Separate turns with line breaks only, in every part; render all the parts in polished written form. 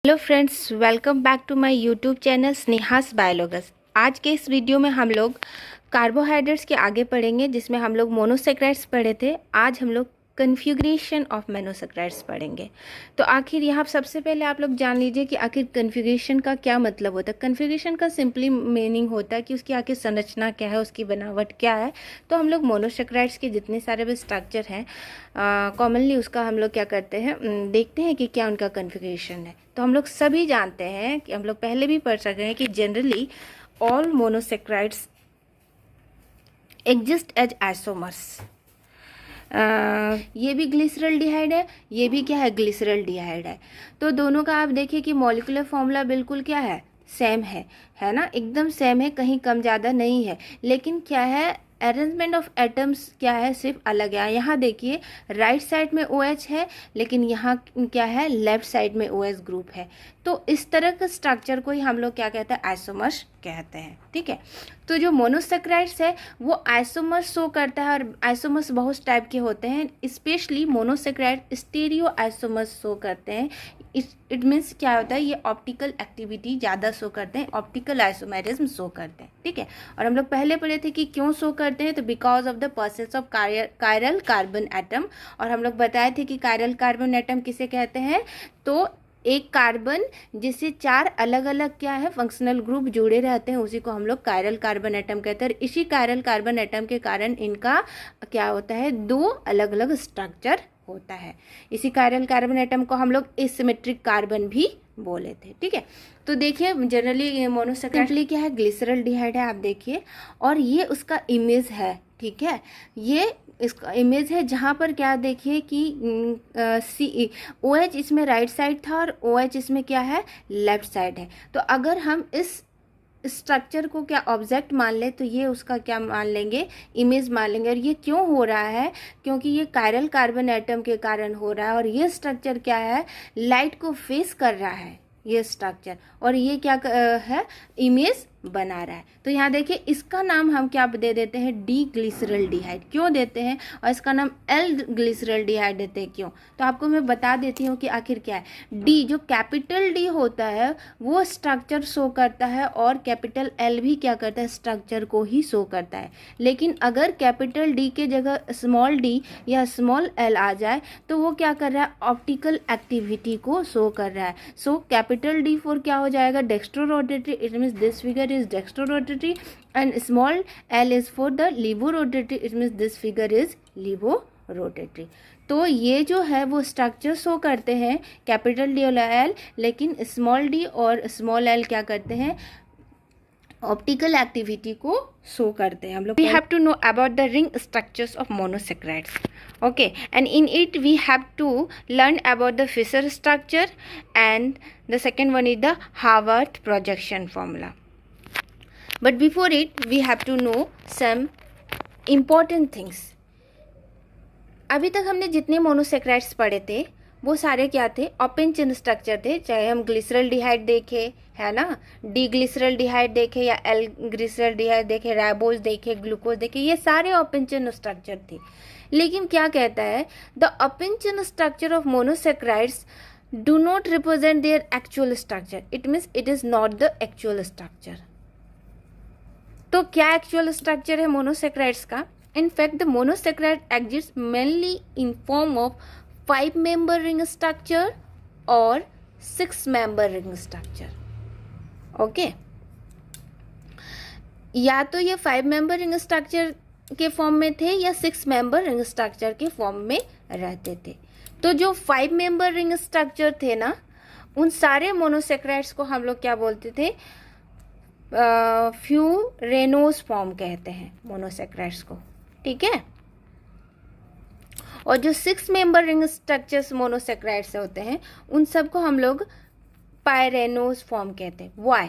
Hello friends, welcome back to my YouTube channel Sneha's biologus. आज के इस वीडियो में हम लोग कार्बोहाइड्रेट्स के आगे पढ़ेंगे, जिसमें हम लोग मोनोसेक्राइड्स पढ़े थे। आज हम लोग कन्फिग्रेशन ऑफ मोनोसेक्राइड्स पढ़ेंगे। तो आखिर यहाँ सबसे पहले आप लोग जान लीजिए कि आखिर कन्फिग्रेशन का क्या मतलब होता है। कन्फिग्रेशन का सिंपली मीनिंग होता है कि उसकी आखिर संरचना क्या है, उसकी बनावट क्या है। तो हम लोग मोनोसेक्राइड्स के जितने सारे भी स्ट्रक्चर हैं कॉमनली उसका हम लोग क्या करते हैं, देखते हैं कि क्या उनका कन्फिग्रेशन है। तो हम लोग सभी जानते हैं कि हम लोग पहले भी पढ़ सके हैं कि generally all monosaccharides exist as isomers. ये भी ग्लिसरल्डिहाइड है, ये भी क्या है, ग्लिसरल्डिहाइड है। तो दोनों का आप देखिए कि मॉलिक्यूलर फॉर्मूला बिल्कुल क्या है, सेम है ना, एकदम सेम है, कहीं कम ज़्यादा नहीं है। लेकिन क्या है, अरेंजमेंट ऑफ एटम्स क्या है, सिर्फ अलग है। यहाँ देखिए राइट साइड में OH है, लेकिन यहाँ क्या है, लेफ्ट साइड में OH ग्रुप है। तो इस तरह के स्ट्रक्चर को ही हम लोग क्या कहते हैं, आइसोमर्स कहते हैं। ठीक है, तो जो मोनोसेक्राइड्स है वो आइसोमर्स शो करता है, और आइसोमर्स बहुत टाइप के होते हैं। Specially monosaccharide stereo isomers show करते हैं। इट मीन्स क्या होता है, ये ऑप्टिकल एक्टिविटी ज़्यादा शो करते हैं, ऑप्टिकल आइसोमेरिज्म शो करते हैं। ठीक है, और हम लोग पहले पढ़े थे कि क्यों शो करते हैं, तो because of the process of chiral carbon atom. और हम लोग बताए थे कि कायरल कार्बन एटम किसे कहते हैं, तो एक कार्बन जिससे 4 अलग अलग क्या है, फंक्शनल ग्रुप जुड़े रहते हैं, उसी को हम लोग कायरल कार्बन एटम कहते हैं। इसी कायरल कार्बन एटम के कारण इनका क्या होता है, 2 अलग अलग स्ट्रक्चर होता है। इसी कायरल कार्बन एटम को हम लोग एसिमेट्रिक कार्बन भी बोले थे। ठीक है, तो देखिए जनरली मोनोसेक्राइड क्या है, ग्लिसरल्डिहाइड है, आप देखिए, और ये उसका इमेज है। ठीक है, ये इसका इमेज है, जहाँ पर क्या देखिए कि OH इसमें राइट साइड था और OH इसमें क्या है, लेफ्ट साइड है। तो अगर हम इस स्ट्रक्चर को क्या ऑब्जेक्ट मान ले, तो ये उसका क्या मान लेंगे, इमेज मान लेंगे। और ये क्यों हो रहा है, क्योंकि ये कायरल कार्बन एटम के कारण हो रहा है, और ये स्ट्रक्चर क्या है, लाइट को फेस कर रहा है ये स्ट्रक्चर, और ये क्या है, इमेज बना रहा है। तो यहाँ देखिए इसका नाम हम क्या दे देते हैं, डी ग्लिसरल्डिहाइड। क्यों देते हैं, और इसका नाम एल ग्लिसरल्डिहाइड देते हैं, क्यों, तो आपको मैं बता देती हूँ कि आखिर क्या है। डी जो कैपिटल डी होता है वो स्ट्रक्चर शो करता है, और कैपिटल एल भी क्या करता है, स्ट्रक्चर को ही शो करता है। लेकिन अगर कैपिटल डी के जगह स्मॉल डी या स्मॉल एल आ जाए तो वो क्या कर रहा है, ऑप्टिकल एक्टिविटी को शो कर रहा है। सो कैपिटल डी फॉर क्या हो जाएगा, dextrorotatory, it means this figure is dextrorotatory, and small l is for the levorotatory, it means this figure is levorotatory। तो ये जो है वो स्ट्रक्चर शो करते हैं कैपिटल डी और एल, लेकिन स्मॉल डी और स्मॉल एल क्या करते हैं, ऑप्टिकल एक्टिविटी को शो करते हैं। हम लोग we have to know about the ring structures of monosaccharides. Okay, and in it we have to learn about the Fischer structure, and the second one is the Haworth projection formula. But before it, we have to know some important things. अभी तक हमने जितने monosaccharides पढ़े थे वो सारे क्या थे, ओपन चेन स्ट्रक्चर थे। चाहे हम ग्लिसरल्डिहाइड देखे, है ना, डी ग्लिसरल्डिहाइड देखे, या एल ग्लिसरल्डिहाइड देखे, राइबोज देखे, ग्लूकोज देखे, ये सारे ओपन चेन स्ट्रक्चर थे। लेकिन क्या कहता है, the open chain structure of monosaccharides do not represent their actual structure. It means it is not the actual structure. तो क्या एक्चुअल स्ट्रक्चर है मोनोसेक्राइड्स का, in fact the monosaccharide exist mainly in form of 5 member ring structure और 6 member ring structure. Okay, या तो ये 5 member ring structure के form में थे या 6 मेंबर रिंग स्ट्रक्चर के फॉर्म में रहते थे। तो जो 5 मेंबर रिंग स्ट्रक्चर थे ना, उन सारे मोनोसेक्राइड्स को हम लोग क्या बोलते थे, फ्यूरेनोस फॉर्म कहते हैं मोनोसेक्राइड्स को। ठीक है, और जो 6 मेंबर रिंग स्ट्रक्चर्स मोनोसेक्राइड्स होते हैं उन सबको हम लोग पायरेनोस फॉर्म कहते हैं। Why,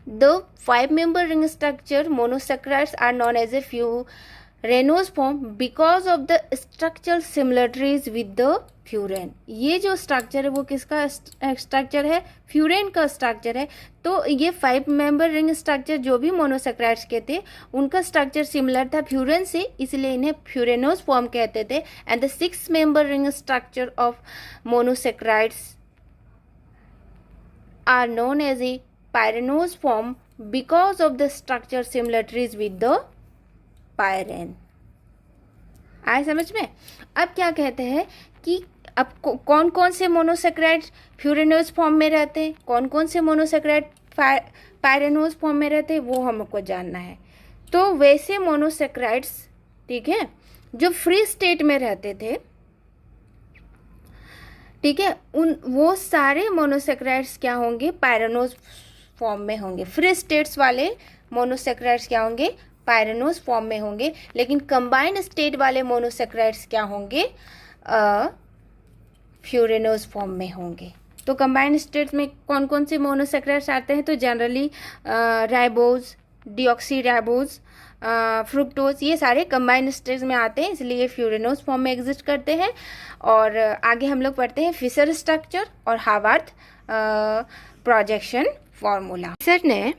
the 5 member ring structure monosaccharides are known as a furanose form because of the structural similarities with the furan. ये जो स्ट्रक्चर है वो किसका स्ट्रक्चर है, फ्यूरेन का स्ट्रक्चर है। तो ये 5 मेंबर रिंग स्ट्रक्चर जो भी मोनोसेक्राइड्स के थे उनका स्ट्रक्चर सिमिलर था फ्यूरेन से, इसलिए इन्हें फ्यूरेनोस फॉर्म कहते थे। And the 6 member ring structure of monosaccharides are known as a pyranose form because of the structure similarities with the pyrene. आए समझ में? अब क्या कहते हैं कि अब कौन कौन से मोनोसेक्राइड फ्यूरेनोज फॉर्म में रहते हैं, कौन कौन से मोनोसेक्राइड पायरेनोज फॉर्म में रहते हैं, वो हमको जानना है. तो वैसे मोनोसेक्राइड्स, ठीक है, जो फ्री स्टेट में रहते थे, ठीक है, वो सारे मोनोसेक्राइड्स क्या होंगे, पायरेनोज फॉर्म में होंगे. फ्री स्टेट्स वाले मोनोसेक्राइड्स क्या होंगे, पायरेनोज फॉर्म में होंगे. लेकिन कंबाइंड स्टेट वाले मोनोसेक्राइड्स क्या होंगे, फ्यूरेनोज फॉर्म में होंगे. तो कंबाइंड स्टेट्स में कौन कौन से मोनोसेक्राइड्स आते हैं, तो generally ribose, deoxy ribose, fructose, ये सारे कंबाइंड स्टेट्स में आते हैं, इसलिए फ्यूरेनोज फॉर्म में एग्जिस्ट करते हैं. और आगे हम लोग पढ़ते हैं फिशर स्ट्रक्चर और हावर्थ प्रोजेक्शन फॉर्मूला. फिशर ने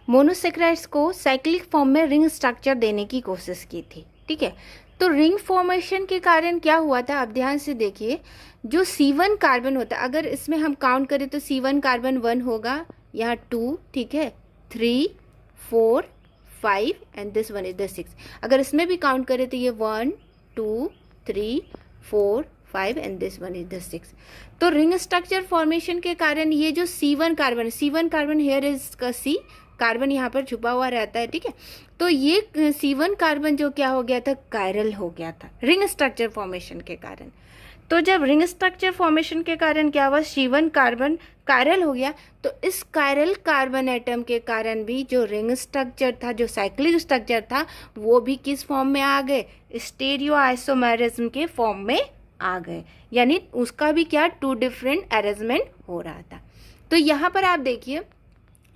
मोनोसेक्राइड्स को साइक्लिक फॉर्म में रिंग स्ट्रक्चर देने की कोशिश की थी. ठीक है, तो रिंग फॉर्मेशन के कारण क्या हुआ था, आप ध्यान से देखिए. जो C1 कार्बन होता है, अगर इसमें हम काउंट करें तो C1 कार्बन 1 होगा, यहाँ 2, ठीक है, 3, 4, 5 and this one is the 6. अगर इसमें भी काउंट करें तो ये 1, 2, 3, 4, 5 and this one is the 6. तो रिंग स्ट्रक्चर फॉर्मेशन के कारण ये जो C1 कार्बन हेयर इज का C कार्बन यहाँ पर छुपा हुआ रहता है. ठीक है, तो ये C1 कार्बन जो क्या हो गया था, कायरल हो गया था रिंग स्ट्रक्चर फॉर्मेशन के कारण. तो जब रिंग स्ट्रक्चर फॉर्मेशन के कारण क्या हुआ, C1 कार्बन कायरल हो गया, तो इस कायरल कार्बन एटम के कारण भी जो रिंग स्ट्रक्चर था, जो साइक्लिक स्ट्रक्चर था, वो भी किस फॉर्म में आ गए, स्टीरियो आइसोमेरिज्म के फॉर्म में आ गए. यानी उसका भी क्या 2 डिफरेंट अरेंजमेंट हो रहा था. तो यहाँ पर आप देखिए,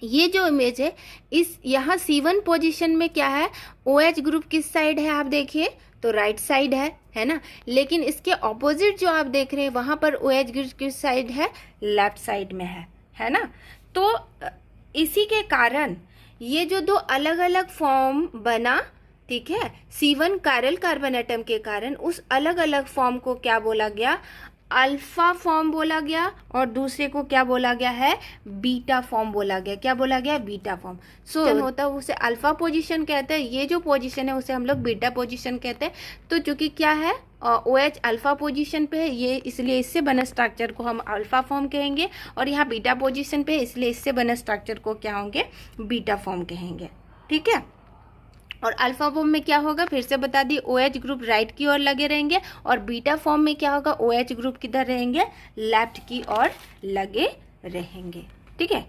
ये जो इमेज है, इस यहाँ C1 पोजीशन में क्या है, OH ग्रुप किस साइड है, आप देखिए तो राइट साइड है ना. लेकिन इसके ऑपोजिट जो आप देख रहे हैं, वहाँ पर OH ग्रुप किस साइड है, लेफ्ट साइड में है ना. तो इसी के कारण ये जो 2 अलग अलग फॉर्म बना, ठीक है, C1 कायरल कार्बन एटम के कारण उस अलग अलग फॉर्म को क्या बोला गया, अल्फा फॉर्म बोला गया, और दूसरे को क्या बोला गया है, बीटा फॉर्म बोला गया. क्या बोला गया, बीटा फॉर्म. सो होता है उसे अल्फा पोजीशन कहते हैं, ये जो पोजीशन है उसे हम लोग बीटा पोजीशन कहते हैं. तो चूंकि क्या है, OH अल्फा पोजीशन पे है, ये इसलिए इससे बना स्ट्रक्चर को हम अल्फा फॉर्म कहेंगे, और यहाँ बीटा पोजीशन पे है, इसलिए इससे बना स्ट्रक्चर को क्या होंगे, बीटा फॉर्म कहेंगे. ठीक है, और अल्फा फॉर्म में क्या होगा, फिर से बता दी, OH ग्रुप राइट की ओर लगे रहेंगे, और बीटा फॉर्म में क्या होगा, OH ग्रुप किधर रहेंगे, लेफ्ट की ओर लगे रहेंगे. ठीक है,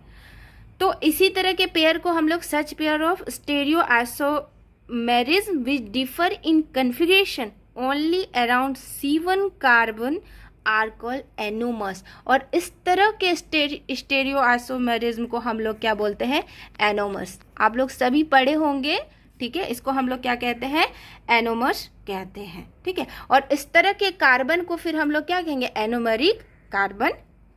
तो इसी तरह के पेयर को हम लोग such pair of stereo isomerism which differ in configuration only around C1 carbon are called anomers. और इस तरह के स्टीरियो आइसोमेरिज्म को हम लोग क्या बोलते हैं, एनोमर्स. आप लोग सभी पढ़े होंगे. ठीक है, इसको हम लोग क्या कहते हैं, एनोमर्स कहते हैं. ठीक है, और इस तरह के कार्बन को फिर हम लोग क्या कहेंगे, एनोमेरिक कार्बन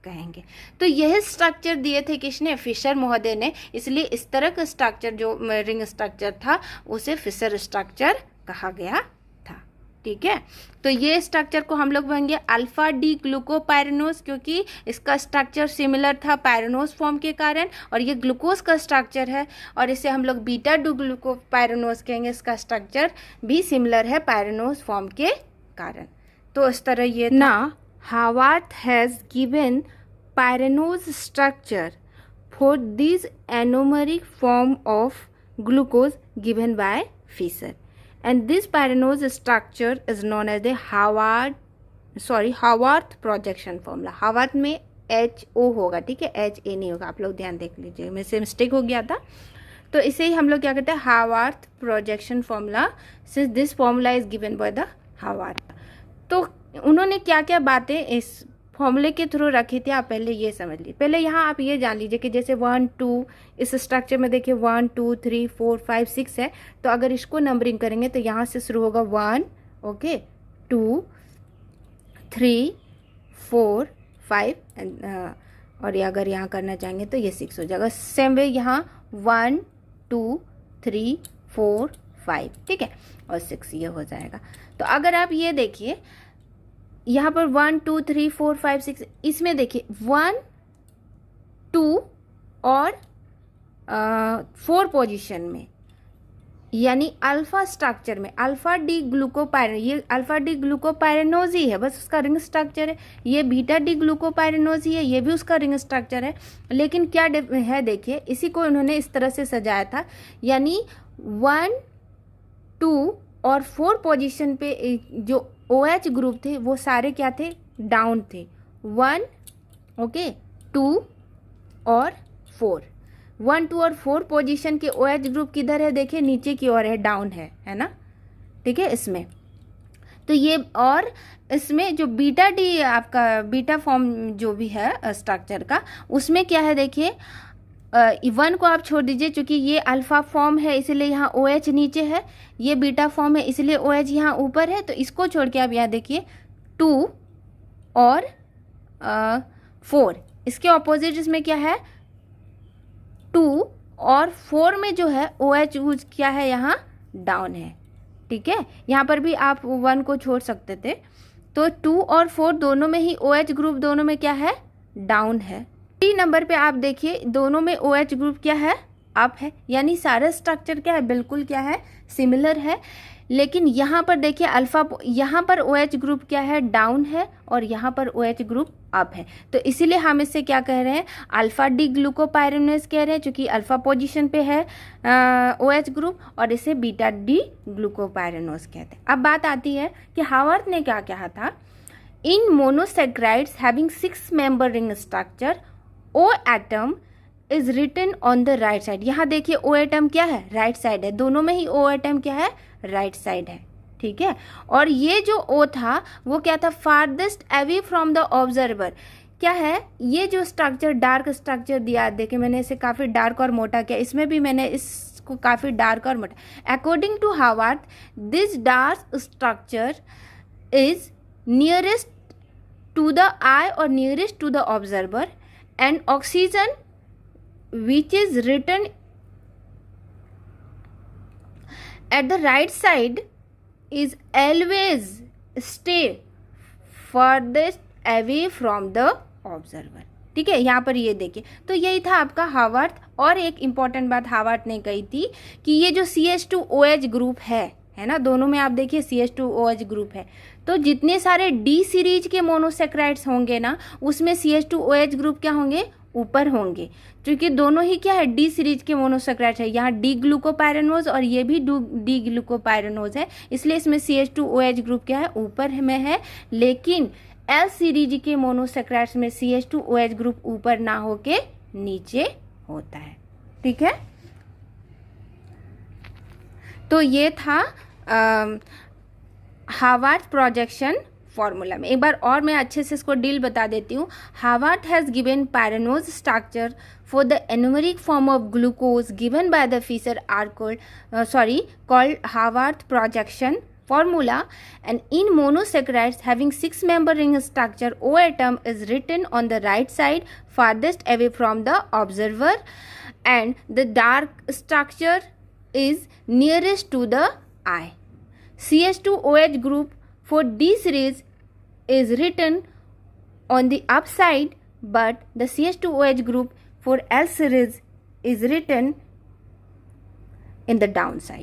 कहेंगे. तो यह स्ट्रक्चर दिए थे किसने, फिशर महोदय ने. इसलिए इस तरह का स्ट्रक्चर जो रिंग स्ट्रक्चर था, उसे फिशर स्ट्रक्चर कहा गया था. ठीक है, तो ये स्ट्रक्चर को हम लोग कहेंगे अल्फा डी ग्लूकोपायरेनोज, क्योंकि इसका स्ट्रक्चर सिमिलर था पायरेनोज फॉर्म के कारण, और ये ग्लूकोज का स्ट्रक्चर है, और इसे हम लोग बीटा डू ग्लूकोपायरेनोज कहेंगे. इसका स्ट्रक्चर भी सिमिलर है पायरेनोज फॉर्म के कारण. तो इस तरह ये ना. Haworth has given pyranose structure for this anomeric form of glucose given by Fischer. And this pyranose structure is known as the Haworth projection formula. Haworth में HO होगा, ठीक है, HA नहीं होगा. आप लोग ध्यान देख लीजिए, मेरे से मिस्टेक हो गया था. तो इसे ही हम लोग क्या कहते हैं, Haworth projection formula, since this formula is given by the Haworth. तो उन्होंने क्या क्या बातें इस फॉर्मूले के थ्रू रखी थी, आप पहले ये समझ लीजिए. पहले यहाँ आप ये जान लीजिए कि जैसे 1, 2 इस स्ट्रक्चर में देखिए 1, 2, 3, 4, 5, 6 है. तो अगर इसको नंबरिंग करेंगे तो यहाँ से शुरू होगा 1, ओके, 2, 3, 4, 5 और ये अगर यहाँ करना चाहेंगे तो ये 6 हो जाएगा. सेम वे यहाँ 1, 2, 3, 4, 5, ठीक है, और 6 ये हो जाएगा. तो अगर आप ये देखिए यहाँ पर 1, 2, 3, 4, 5, 6, इसमें देखिए 1 2 और 4 पोजीशन में, यानी अल्फा स्ट्रक्चर में अल्फा डी ग्लूकोपायरेनोज, ये अल्फा डी ग्लूकोपायरेनोज ही है, बस उसका रिंग स्ट्रक्चर है। ये बीटा डी ग्लूकोपायरेनोज ही है, ये भी उसका रिंग स्ट्रक्चर है। लेकिन क्या है देखिए, इसी को इन्होंने इस तरह से सजाया था, यानी 1, 2 और 4 पोजीशन पे जो OH ग्रुप थे वो सारे क्या थे, डाउन थे। 1, ओके, 2 और 4, 1, 2 और 4 पोजीशन के OH ग्रुप किधर है, देखिए नीचे की ओर है, डाउन है ना, ठीक है। इसमें तो ये, और इसमें जो बीटा डी आपका बीटा फॉर्म जो भी है स्ट्रक्चर का, उसमें क्या है देखिए, 1 को आप छोड़ दीजिए, क्योंकि ये अल्फा फॉर्म है इसलिए यहाँ OH नीचे है, ये बीटा फॉर्म है इसलिए OH यहाँ ऊपर है, तो इसको छोड़ के आप यहाँ देखिए 2 और 4, इसके ऑपोजिट इसमें क्या है, 2 और 4 में जो है OH क्या है, यहाँ डाउन है, ठीक है। यहाँ पर भी आप 1 को छोड़ सकते थे। तो 2 और 4 दोनों में ही OH ग्रुप दोनों में क्या है, डाउन है। 3 नंबर पे आप देखिए दोनों में OH ग्रुप क्या है, अप है, यानी सारा स्ट्रक्चर क्या है, बिल्कुल क्या है, सिमिलर है। लेकिन यहाँ पर देखिए अल्फा, यहाँ पर OH ग्रुप क्या है, डाउन है, और यहाँ पर OH ग्रुप अप है। तो इसीलिए हम इससे क्या कह रहे हैं, अल्फा डी ग्लूकोपायरेनोज कह रहे हैं, क्योंकि अल्फा पोजीशन पे है OH ग्रुप, और इसे बीटा डी ग्लूकोपायरेनोज कहते हैं। अब बात आती है कि हावर्थ ने क्या कहा था, in monosaccharides having 6 member ring structure, O atom is written on the right side. यहाँ देखिए O एटम क्या है, राइट साइड है, दोनों में ही O एटम क्या है, राइट साइड है, ठीक है। और ये जो O था वो क्या था, farthest away from the observer. क्या है, ये जो स्ट्रक्चर डार्क स्ट्रक्चर दिया, देखिए मैंने इसे काफ़ी डार्क और मोटा किया, इसमें भी मैंने इसको काफ़ी डार्क और मोटा। According to Haworth, this dark structure is nearest to the eye और nearest to the observer, and oxygen which is written at the right side is always stay furthest away from the observer, ठीक है। यहाँ पर ये देखिए, तो यही था आपका हावर्थ। और एक इम्पॉर्टेंट बात हावर्थ ने कही थी कि ये जो CH2OH ग्रुप है ना, दोनों में आप देखिए CH2OH ग्रुप है, तो जितने सारे D सीरीज के मोनोसैकेराइड्स होंगे ना, उसमें CH2OH ग्रुप क्या होंगे, ऊपर होंगे, क्योंकि दोनों ही क्या है, D सीरीज के मोनोसैकेराइड्स है। यहाँ D ग्लूकोपायरेनोज और ये भी D ग्लूकोपायरेनोज है, इसलिए इसमें CH2OH ग्रुप क्या है, ऊपर में है। लेकिन L सीरीज के मोनोसैकेराइड्स में CH2OH ग्रुप ऊपर ना होके नीचे होता है, ठीक है। तो ये था हावर्थ प्रोजेक्शन फॉर्मूला में। एक बार और मैं अच्छे से इसको डील बता देती हूँ। Haworth has given pyranose structure for the anomeric form of glucose given by the Fischer are called Haworth projection formula, and in monosaccharides having 6 member ring structure, O atom is written on the right side farthest away from the observer, and the dark structure is nearest to the eye. CH2OH group for D series is written on the upside, but the CH2OH group for L series is written in the downside.